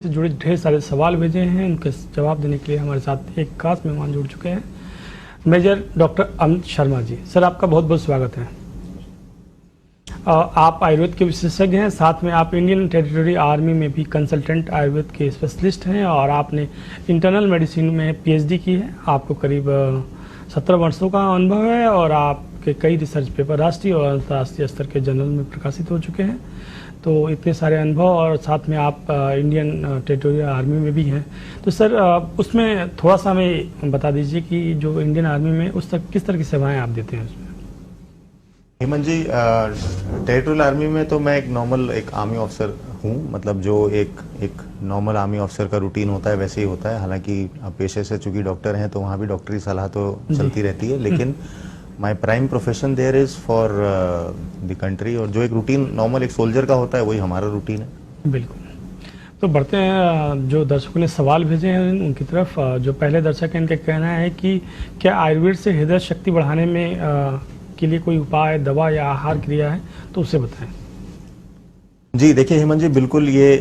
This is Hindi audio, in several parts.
से जुड़े ढेर सारे सवाल भेजे हैं, उनके जवाब देने के लिए हमारे साथ एक खास मेहमान जुड़ चुके हैं, major doctor Amit Sharma ji. Sir, आपका बहुत बहुत स्वागत है। आप आयुर्वेद के विशेषज्ञ हैं, साथ में आप इंडियन टेरिटरी आर्मी में भी कंसल्टेंट आयुर्वेद के स्पेशलिस्ट हैं और आपने इंटरनल मेडिसिन में पीएचडी की है। आपको करीब 17 वर्षों का अनुभव है और आपके कई रिसर्च पेपर राष्ट्रीय और अंतर्राष्ट्रीय स्तर के जर्नल में प्रकाशित हो चुके हैं। तो इतने सारे अनुभव और साथ में आप इंडियन टेरिटोरियल आर्मी में भी हैं। तो सर, उसमें थोड़ा सा हमें बता दीजिए कि जो इंडियन आर्मी में उस तक किस तरह की सेवाएं आप देते हैं उसमें। हेमंत जी, टेरिटोरियल आर्मी में तो मैं एक नॉर्मल एक आर्मी ऑफिसर हूँ। मतलब जो एक नॉर्मल आर्मी ऑफिसर का रूटीन होता है वैसे ही होता है। हालांकि आप पेशे से चूंकि डॉक्टर हैं तो वहाँ भी डॉक्टरी सलाह तो चलती रहती है, लेकिन my prime profession there is for the country. और जो एक रूटीन नॉर्मल एक सोल्जर का होता है वही हमारा रूटीन है। बिल्कुल। तो बढ़ते हैं, जो दर्शकों ने सवाल भेजे हैं उनकी तरफ। जो पहले दर्शक हैं, इनका कहना है कि क्या आयुर्वेद से हृदय शक्ति बढ़ाने में के लिए कोई उपाय, दवा या आहार क्रिया है, तो उसे बताएं। जी देखिए हेमंत जी, बिल्कुल ये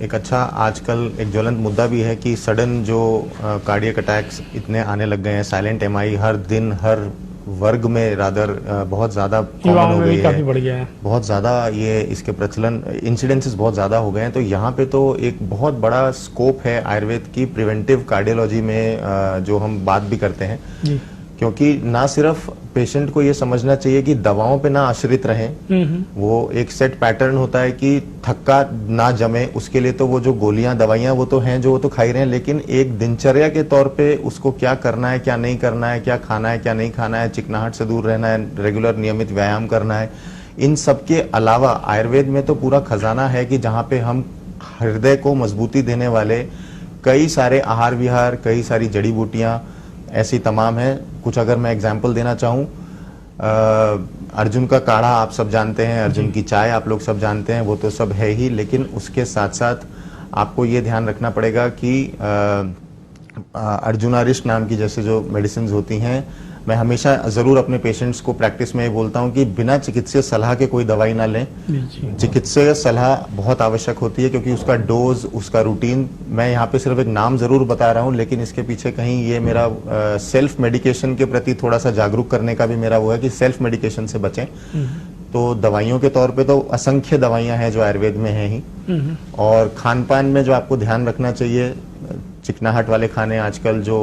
एक अच्छा आजकल एक ज्वलंत मुद्दा भी है कि सडन जो कार्डियक अटैक्स इतने आने लग गए हैं। साइलेंट एमआई हर दिन हर वर्ग में रादर बहुत ज्यादा कॉमन हो गई है, काफी बढ़ गया है। बहुत ज्यादा ये इसके प्रचलन इंसिडेंसेस बहुत ज्यादा हो गए हैं। तो यहाँ पे तो एक बहुत बड़ा स्कोप है आयुर्वेद की प्रिवेंटिव कार्डियोलॉजी में, जो हम बात भी करते हैं जी। क्योंकि ना सिर्फ पेशेंट को ये समझना चाहिए कि दवाओं पे ना आश्रित रहें। वो एक सेट पैटर्न होता है कि थक्का ना जमे, उसके लिए तो वो जो गोलियां दवाइयां वो तो हैं जो वो तो खा ही रहे हैं, लेकिन एक दिनचर्या के तौर पे उसको क्या करना है, क्या नहीं करना है, क्या खाना है, क्या नहीं खाना है, चिकनाहट से दूर रहना है, रेगुलर नियमित व्यायाम करना है। इन सब के अलावा आयुर्वेद में तो पूरा खजाना है कि जहाँ पे हम हृदय को मजबूती देने वाले कई सारे आहार विहार, कई सारी जड़ी बूटियां ऐसी तमाम है। कुछ अगर मैं एग्जाम्पल देना चाहूँ, अर्जुन का काढ़ा आप सब जानते हैं, अर्जुन की चाय आप लोग सब जानते हैं, वो तो सब है ही, लेकिन उसके साथ साथ आपको ये ध्यान रखना पड़ेगा कि अर्जुनारिष्ट नाम की जैसे जो मेडिसिन होती हैं, मैं हमेशा जरूर अपने पेशेंट्स को प्रैक्टिस में ये बोलता हूँ कि बिना चिकित्सीय सलाह के कोई दवाई ना लें। चिकित्सीय सलाह बहुत आवश्यक होती है क्योंकि उसका डोज, उसका रूटीन, मैं यहाँ पे सिर्फ एक नाम जरूर बता रहा हूँ, लेकिन इसके पीछे कहीं ये मेरा सेल्फ मेडिकेशन के प्रति थोड़ा सा जागरूक करने का भी मेरा वो है कि सेल्फ मेडिकेशन से बचें। तो दवाइयों के तौर पे तो असंख्य दवाइयां हैं जो आयुर्वेद में हैं ही, और खान पान में जो आपको ध्यान रखना चाहिए, चिकनाहट वाले खाने आजकल जो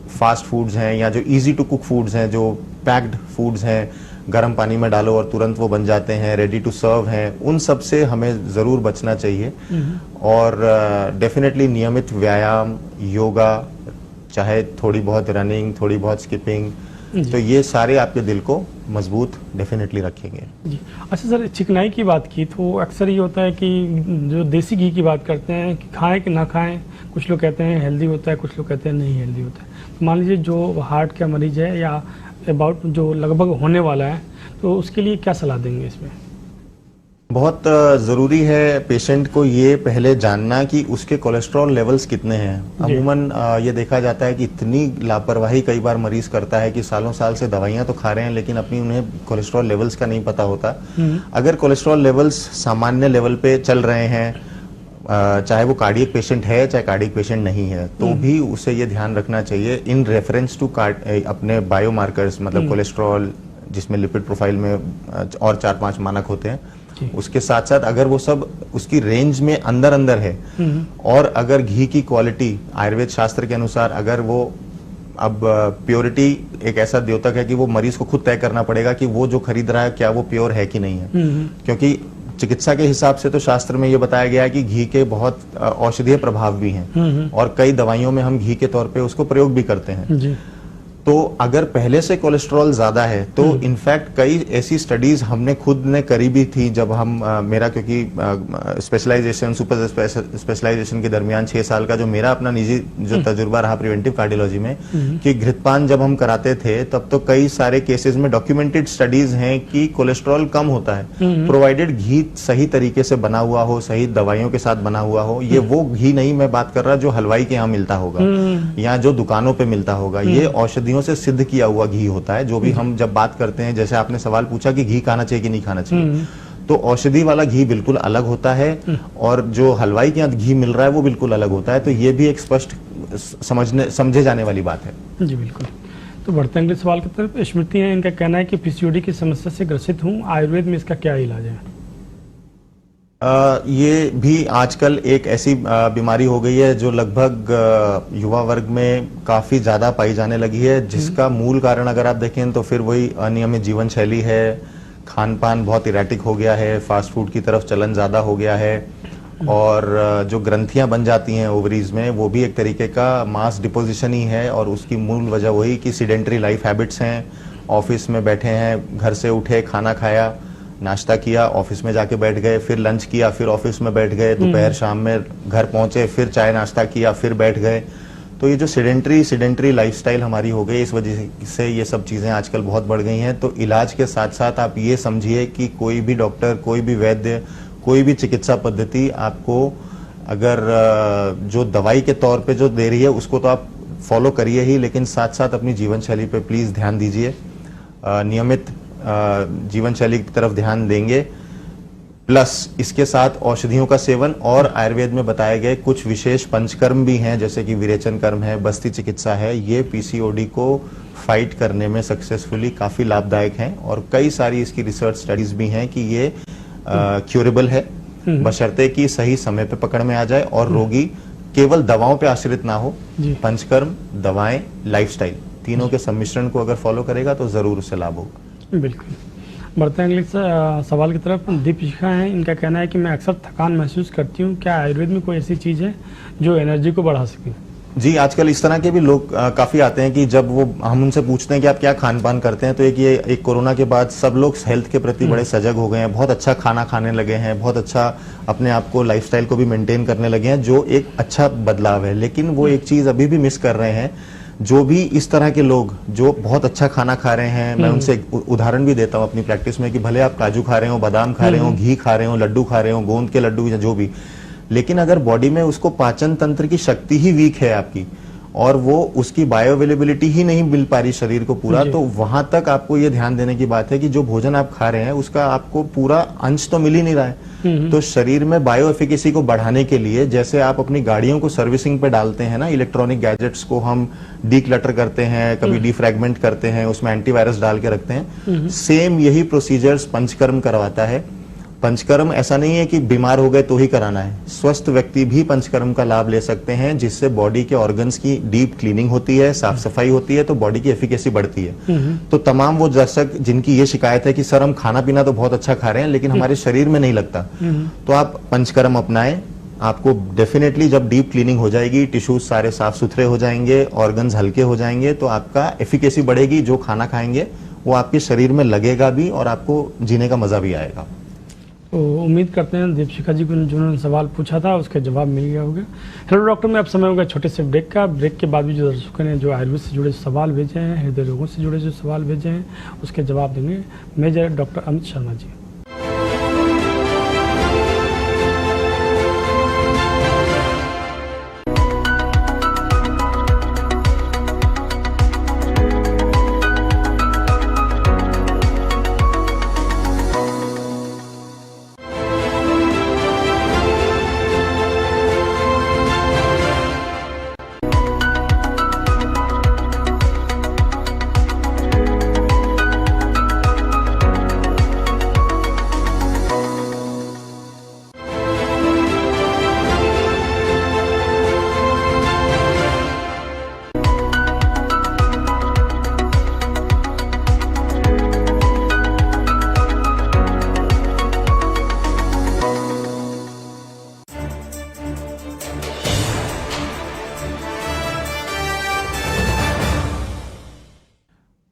फास्ट फूड्स हैं या जो इजी टू कुक फूड्स हैं, जो पैक्ड फूड्स हैं, गर्म पानी में डालो और तुरंत वो बन जाते हैं, रेडी टू सर्व हैं, उन सब से हमें जरूर बचना चाहिए। और डेफिनेटली नियमित व्यायाम, योगा, चाहे थोड़ी बहुत रनिंग, थोड़ी बहुत स्किपिंग, तो ये सारे आपके दिल को मजबूत डेफिनेटली रखेंगे जी। अच्छा सर, चिकनाई की बात की तो अक्सर ये होता है कि जो देसी घी की बात करते हैं कि खाएं कि ना खाएं, कुछ लोग कहते हैं हेल्दी होता है, कुछ लोग कहते हैं नहीं हेल्दी होता है। तो मान लीजिए जो हार्ट का मरीज है या अबाउट जो लगभग होने वाला है, तो उसके लिए क्या सलाह देंगे इसमें? बहुत ज़रूरी है पेशेंट को ये पहले जानना कि उसके कोलेस्ट्रॉल लेवल्स कितने हैं। अमूमन ये देखा जाता है कि इतनी लापरवाही कई बार मरीज करता है कि सालों साल से दवाइयां तो खा रहे हैं लेकिन अपनी उन्हें कोलेस्ट्रॉल लेवल्स का नहीं पता होता। अगर कोलेस्ट्रॉल लेवल्स सामान्य लेवल पे चल रहे हैं, चाहे वो कार्डियक पेशेंट है चाहे कार्डियक पेशेंट नहीं है, तो भी उसे ये ध्यान रखना चाहिए इन रेफरेंस टू अपने बायोमार्कर्स, मतलब कोलेस्ट्रॉल जिसमें लिपिड प्रोफाइल में और 4-5 मानक होते हैं, उसके साथ साथ अगर वो सब उसकी रेंज में अंदर अंदर है, और अगर घी की क्वालिटी आयुर्वेद शास्त्र के अनुसार, अगर वो अब प्योरिटी एक ऐसा द्योतक है कि वो मरीज को खुद तय करना पड़ेगा कि वो जो खरीद रहा है क्या वो प्योर है कि नहीं है। क्योंकि चिकित्सा के हिसाब से तो शास्त्र में ये बताया गया है कि घी के बहुत औषधीय प्रभाव भी हैं और कई दवाइयों में हम घी के तौर पे उसको प्रयोग भी करते हैं। तो अगर पहले से कोलेस्ट्रॉल ज्यादा है तो इनफैक्ट कई ऐसी स्टडीज हमने खुद ने करी भी थी जब हम मेरा क्योंकि स्पेशलाइजेशन सुपर स्पेशलाइजेशन के दरमियान 6 साल का जो मेरा अपना निजी जो तजुर्बा रहा प्रिवेंटिव कार्डियोलॉजी में, कि घृतपान जब हम कराते थे तब तो कई सारे केसेस में डॉक्यूमेंटेड स्टडीज हैं कि कोलेस्ट्रॉल कम होता है, प्रोवाइडेड घी सही तरीके से बना हुआ हो, सही दवाइयों के साथ बना हुआ हो। ये वो घी नहीं मैं बात कर रहा जो हलवाई के यहाँ मिलता होगा या जो दुकानों पे मिलता होगा, ये औषधियों से सिद्ध किया हुआ घी होता है। जो भी हम जब बात करते हैं, जैसे आपने सवाल पूछा कि घी खाना चाहिए कि नहीं खाना चाहिए, तो औषधि वाला घी बिल्कुल अलग होता है और जो हलवाई के यहाँ घी मिल रहा है वो बिल्कुल अलग होता है। तो ये भी एक स्पष्ट समझे जाने वाली बात है। जी बिल्कुल। तो बढ़ते हैं अगले सवाल की तरफ। स्मृति है, इनका कहना है कि पीसीओडी की समस्या से ग्रसित हूँ, आयुर्वेद में इसका क्या इलाज है? ये भी आजकल एक ऐसी बीमारी हो गई है जो लगभग युवा वर्ग में काफी ज्यादा पाई जाने लगी है, जिसका मूल कारण अगर आप देखें तो फिर वही अनियमित जीवन शैली है, खान पान बहुत इरेटिक हो गया है, फास्ट फूड की तरफ चलन ज्यादा हो गया है, और जो ग्रंथियां बन जाती हैं ओवरीज में वो भी एक तरीके का मास डिपोजिशन ही है। और उसकी मूल वजह वही कि सीडेंटरी लाइफ हैबिट्स हैं, ऑफिस में बैठे हैं, घर से उठे, खाना खाया, नाश्ता किया, ऑफिस में जाके बैठ गए, फिर लंच किया, फिर ऑफिस में बैठ गए, दोपहर शाम में घर पहुंचे, फिर चाय नाश्ता किया, फिर बैठ गए। तो ये जो सीडेंटरी लाइफस्टाइल हमारी हो गई, इस वजह से ये सब चीजें आजकल बहुत बढ़ गई हैं। तो इलाज के साथ साथ आप ये समझिए कि कोई भी डॉक्टर, कोई भी वैद्य, कोई भी चिकित्सा पद्धति आपको अगर जो दवाई के तौर पे जो दे रही है उसको तो आप फॉलो करिए ही, लेकिन साथ साथ अपनी जीवन शैली पे प्लीज ध्यान दीजिए। नियमित जीवन शैली की तरफ ध्यान देंगे, प्लस इसके साथ औषधियों का सेवन और आयुर्वेद में बताए गए कुछ विशेष पंचकर्म भी हैं, जैसे कि विरेचन कर्म है, बस्ती चिकित्सा है। ये पीसीओडी को फाइट करने में सक्सेसफुली काफी लाभदायक हैं और कई सारी इसकी रिसर्च स्टडीज भी हैं कि ये क्यूरेबल है, बशर्ते कि सही समय पे पकड़ में आ जाए और रोगी केवल दवाओं पे आश्रित ना हो। पंचकर्म, दवाएं, लाइफस्टाइल, तीनों के सम्मिश्रण को अगर फॉलो करेगा तो जरूर उससे लाभ होगा। बिल्कुल। बढ़ते हैं अगले सवाल की तरफ। दीपशिखा है, इनका कहना है कि मैं अक्सर थकान महसूस करती हूँ, क्या आयुर्वेद में कोई ऐसी चीज है जो एनर्जी को बढ़ा सके? जी, आजकल इस तरह के भी लोग काफी आते हैं कि जब वो हम उनसे पूछते हैं कि आप क्या खान पान करते हैं, तो एक कोरोना के बाद सब लोग हेल्थ के प्रति बड़े सजग हो गए हैं, बहुत अच्छा खाना खाने लगे हैं, बहुत अच्छा अपने आप को, लाइफस्टाइल को भी मेंटेन करने लगे हैं, जो एक अच्छा बदलाव है। लेकिन वो एक चीज अभी भी मिस कर रहे हैं। जो भी इस तरह के लोग जो बहुत अच्छा खाना खा रहे हैं, मैं उनसे एक उदाहरण भी देता हूँ अपनी प्रैक्टिस में कि भले आप काजू खा रहे हो, बादाम खा रहे हो, घी खा रहे हो, लड्डू खा रहे हो, गोंद के लड्डू या जो भी, लेकिन अगर बॉडी में उसको पाचन तंत्र की शक्ति ही वीक है आपकी और वो उसकी बायो अवेलेबिलिटी ही नहीं मिल पा रही शरीर को पूरा, तो वहां तक आपको ये ध्यान देने की बात है कि जो भोजन आप खा रहे हैं उसका आपको पूरा अंश तो मिल ही नहीं रहा है। तो शरीर में बायो एफिकेसी को बढ़ाने के लिए, जैसे आप अपनी गाड़ियों को सर्विसिंग पे डालते हैं ना, इलेक्ट्रॉनिक गैजेट्स को हम डीक्लटर करते हैं, कभी डीफ्रैगमेंट करते हैं, उसमें एंटीवायरस डाल के रखते हैं, सेम यही प्रोसीजर्स पंचकर्म करवाता है। पंचकर्म ऐसा नहीं है कि बीमार हो गए तो ही कराना है, स्वस्थ व्यक्ति भी पंचकर्म का लाभ ले सकते हैं, जिससे बॉडी के ऑर्गन्स की डीप क्लीनिंग होती है, साफ सफाई होती है, तो बॉडी की एफिकेसी बढ़ती है। तो तमाम वो दर्शक जिनकी ये शिकायत है कि सर हम खाना पीना तो बहुत अच्छा खा रहे हैं लेकिन हमारे शरीर में नहीं लगता, तो आप पंचकर्म अपनाएं। आपको डेफिनेटली जब डीप क्लीनिंग हो जाएगी, टिश्यूज सारे साफ सुथरे हो जाएंगे, ऑर्गन्स हल्के हो जाएंगे, तो आपका एफिकेसी बढ़ेगी। जो खाना खाएंगे वो आपके शरीर में लगेगा भी और आपको जीने का मजा भी आएगा। तो उम्मीद करते हैं दीपशिखा जी को जिन्होंने सवाल पूछा था उसका जवाब मिल गया होगा। हेलो डॉक्टर, मैं अब समय होगा छोटे से ब्रेक का। ब्रेक के बाद भी जो दर्शकों ने जो आयुर्वेद से जुड़े सवाल भेजे हैं, हृदय रोगों से जुड़े जो सवाल भेजे हैं, उसके जवाब देंगे major doctor Amit Sharma ji.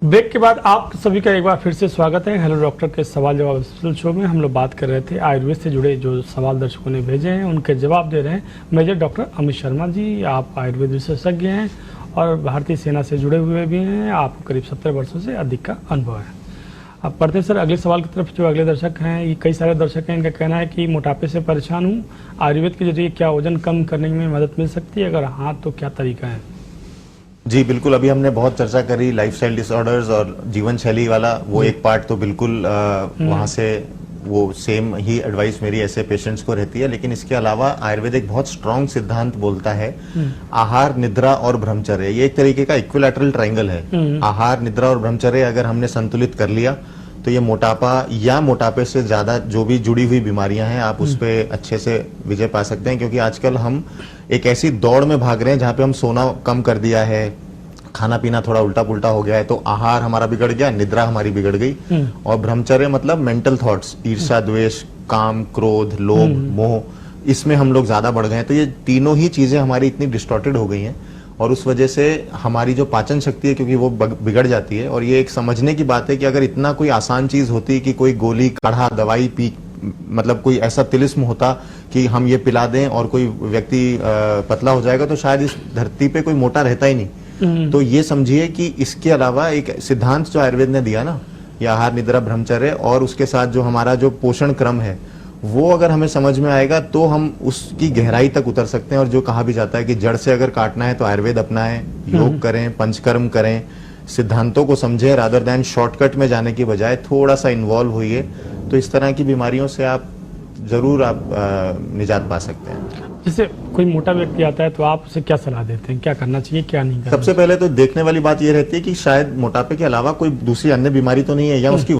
Break के बाद आप सभी का एक बार फिर से स्वागत है। हेलो डॉक्टर के सवाल जवाब स्पेशल शो में हम लोग बात कर रहे थे आयुर्वेद से जुड़े जो सवाल दर्शकों ने भेजे हैं, उनके जवाब दे रहे हैं मेजर डॉक्टर अमित शर्मा जी। आप आयुर्वेद विशेषज्ञ हैं और भारतीय सेना से जुड़े हुए भी हैं। आपको करीब 70 वर्षों से अधिक का अनुभव है। अब पढ़ते हैं सर अगले सवाल की तरफ। जो अगले दर्शक हैं, ये कई सारे दर्शक हैं, इनका कहना है कि मोटापे से परेशान हूँ, आयुर्वेद के जरिए क्या वजन कम करने में मदद मिल सकती है? अगर हाँ तो क्या तरीका है? जी बिल्कुल, अभी हमने बहुत चर्चा करी लाइफस्टाइल डिसऑर्डर्स और जीवन शैली वाला, वो एक पार्ट तो बिल्कुल वहां से वो सेम ही एडवाइस मेरी ऐसे पेशेंट्स को रहती है। लेकिन इसके अलावा आयुर्वेद एक बहुत स्ट्रांग सिद्धांत बोलता है, आहार, निद्रा और ब्रह्मचर्य, ये एक तरीके का इक्विलैटरल ट्रायंगल है। आहार, निद्रा और ब्रह्मचर्य अगर हमने संतुलित कर लिया तो ये मोटापा या मोटापे से ज्यादा जो भी जुड़ी हुई बीमारियां हैं आप उस पर अच्छे से विजय पा सकते हैं। क्योंकि आजकल हम एक ऐसी दौड़ में भाग रहे हैं जहां पे हम सोना कम कर दिया है, खाना पीना थोड़ा उल्टा पुल्टा हो गया है, तो आहार हमारा बिगड़ गया, निद्रा हमारी बिगड़ गई, और ब्रह्मचर्य मतलब मेंटल थॉट्स, ईर्ष्या, द्वेष, काम, क्रोध, लोभ, मोह, इसमें हम लोग ज्यादा बढ़ गए हैं। तो ये तीनों ही चीजें हमारी इतनी डिस्टॉर्टेड हो गई हैं और उस वजह से हमारी जो पाचन शक्ति है क्योंकि वो बिगड़ जाती है। और ये एक समझने की बात है कि अगर इतना कोई आसान चीज होती कि कोई गोली, काढ़ा, दवाई पी, मतलब कोई ऐसा तिलिस्म होता कि हम ये पिला दें और कोई व्यक्ति पतला हो जाएगा, तो शायद इस धरती पे कोई मोटा रहता ही नहीं। तो ये समझिए कि इसके अलावा एक सिद्धांत जो आयुर्वेद ने दिया ना, ये आहार, निद्रा, ब्रह्मचर्य और उसके साथ जो हमारा जो पोषण क्रम है, वो अगर हमें समझ में आएगा तो हम उसकी गहराई तक उतर सकते हैं। और जो कहा भी जाता है कि जड़ से अगर काटना है तो आयुर्वेद अपनाएं, योग करें, पंचकर्म करें, सिद्धांतों को समझें, रादर देन शॉर्टकट में जाने की बजाय थोड़ा सा इन्वॉल्व होइए, तो इस तरह की बीमारियों से आप जरूर निजात पा सकते हैं। जैसे कोई मोटा व्यक्ति आता है तो आप उसे क्या सलाह देते हैं, क्या करना चाहिए, क्या नहीं करना? सबसे पहले तो देखने वाली बात यह रहती है कि शायद मोटापे के अलावा कोई दूसरी अन्य बीमारी तो नहीं है या उसकी